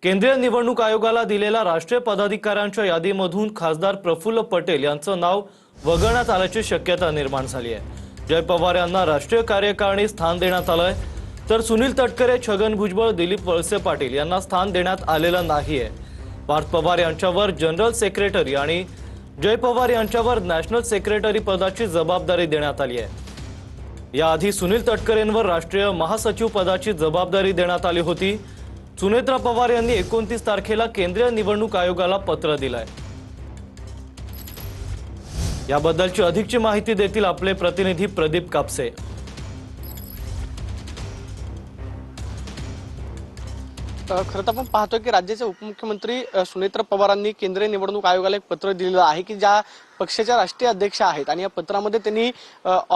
केंद्रीय निवडणूक आयोगाला दिलेल्या राष्ट्रीय पदाधिकाऱ्यांच्या यादीमधून खासदार प्रफुल्ल पटेल यांचं नाव वगळण्यात आल्याची शक्यता निर्माण झाली आहे। जय पवार यांना राष्ट्रीय कार्यकारिणी स्थान देण्यात आलंय, तर सुनील तटकरे, छगन भुजबळ, दिलीप वळसे पाटील यांना स्थान देण्यात आलेलं नाहीये। पार्थ पवार यांच्यावर जनरल सेक्रेटरी आणि जय पवार यांच्यावर नॅशनल सेक्रेटरी पदाची जबाबदारी देण्यात आली आहे। याआधी सुनील तटकरेंवर राष्ट्रीय महासचिव पदाची जबाबदारी देण्यात आली होती। सुनेत्रा पवार यांनी 29 तारखेला केंद्रीय निवडणूक आयोगाला पत्र दिलंय। याबद्दलची अधिकची माहिती देतील आपले प्रतिनिधी प्रदीप कापसे। खरं तर आपण पाहतोय की राज्याचे उपमुख्यमंत्री सुनेत्रा पवारांनी केंद्रीय निवडणूक आयोगाला एक पत्र दिलेलं आहे की ज्या पक्षाच्या राष्ट्रीय अध्यक्ष आहेत आणि या पत्रामध्ये त्यांनी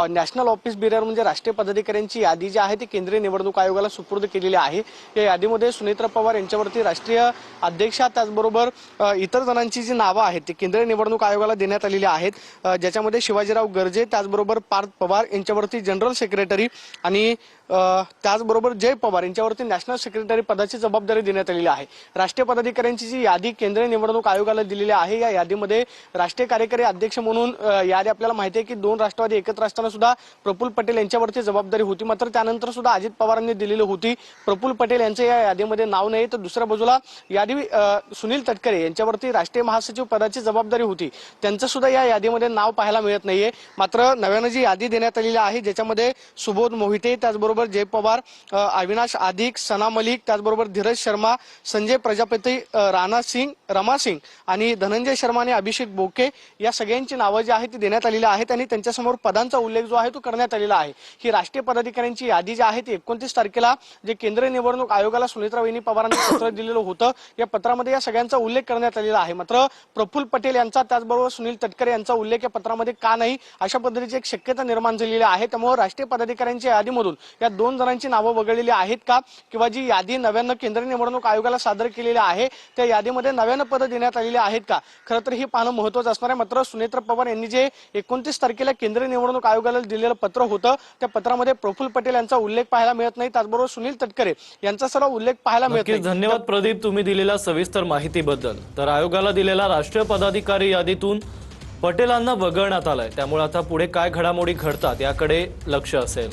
नॅशनल ऑफिस बिअरर म्हणजे राष्ट्रीय पदाधिकाऱ्यांची यादी जी आहे ती केंद्रीय निवडणूक आयोगाला सुपूर्द केलेली आहे। या यादीमध्ये सुनेत्रा पवार यांच्यावरती राष्ट्रीय अध्यक्षा त्याचबरोबर इतर जणांची जी नावं आहेत ती केंद्रीय निवडणूक आयोगाला देण्यात आलेली आहेत, ज्याच्यामध्ये शिवाजीराव गर्जे त्याचबरोबर पार्थ पवार यांच्यावरती जनरल सेक्रेटरी आणि त्याचबरोबर जय पवार यांच्यावरती नॅशनल सेक्रेटरी पदाची जबाबदारी देण्यात आलेली आहे। राष्ट्रीय पदाधिकाऱ्यांची जी यादी केंद्रीय निवडणूक आयोगाला दिलेली आहे या यादीमध्ये राष्ट्रीय कार्यकारी अध्यक्ष म्हणून यादी आपल्याला माहिती आहे की 2 राष्ट्रवादी एकत्र असताना सुद्धा प्रफुल्ल पटेल यांच्यावरती जबाबदारी होती, मात्र त्यानंतर सुद्धा अजित पवारांनी दिलेली होती। प्रफुल्ल पटेल यांचे या यादीमध्ये नाव नाही, तर दुसऱ्या बाजूला यादी सुनील तटकरे यांच्यावरती राष्ट्रीय महासचिव पदाची जबाबदारी होती, त्यांचं सुद्धा या यादीमध्ये नाव पाहायला मिळत नाहीये। मात्र नव्यानं जी यादी देण्यात आलेली आहे ज्याच्यामध्ये सुबोध मोहिते त्याचबरोबर जय पवार, अविनाश आदिक, सना मलिक त्याचबरोबर धीरज शर्मा, संजय प्रजापती, राणा सिंग, रमा सिंग आणि धनंजय शर्मा आणि अभिषेक बोके या सगळ्यांची नावं जी आहेत ती देण्यात आलेली आहेत आणि त्यांच्यासमोर पदांचा उल्लेख जो आहे तो करण्यात आलेला आहे। ही राष्ट्रीय पदाधिकाऱ्यांची यादी जी आहे ती 29 तारखेला जे केंद्रीय निवडणूक आयोगाला सुनेत्रा वहिनी पवारांनी पत्र दिलेलं होतं या पत्रामध्ये या सगळ्यांचा उल्लेख करण्यात आलेला आहे। मात्र प्रफुल्ल पटेल यांचा त्याचबरोबर सुनील तटकरे यांचा उल्लेख या पत्रामध्ये का नाही अशा पद्धतीची एक शक्यता निर्माण झालेली आहे। त्यामुळे राष्ट्रीय पदाधिकाऱ्यांच्या यादीमधून या 2 जणांची नावं वगळलेली आहेत का, किंवा जी यादी नव्यानं केंद्रीय निवडणूक आयोगाला सादर केलेली आहे त्या यादीमध्ये नव्यानं पदं देण्यात आलेली आहेत का, खरं तर हे पाहणं महत्त्वाचं असणार आहे। मात्र सुनेत्रा पवार यांनी जे 29 तारखेला केंद्रीय निवडणूक आयोगाला दिलेलं पत्र होतं त्या पत्रामध्ये प्रफुल्ल पटेल यांचा उल्लेख पाहायला मिळत नाही, त्याचबरोबर सुनील तटकरे यांचा सर्व उल्लेख पाहायला मिळत नाही। धन्यवाद प्रदीप, तुम्ही दिलेल्या सविस्तर माहितीबद्दल। तर आयोगाला दिलेल्या राष्ट्रीय पदाधिकारी यादीतून पटेलांना वगळण्यात आलंय, त्यामुळे आता पुढे काय घडामोडी घडतात याकडे लक्ष असेल।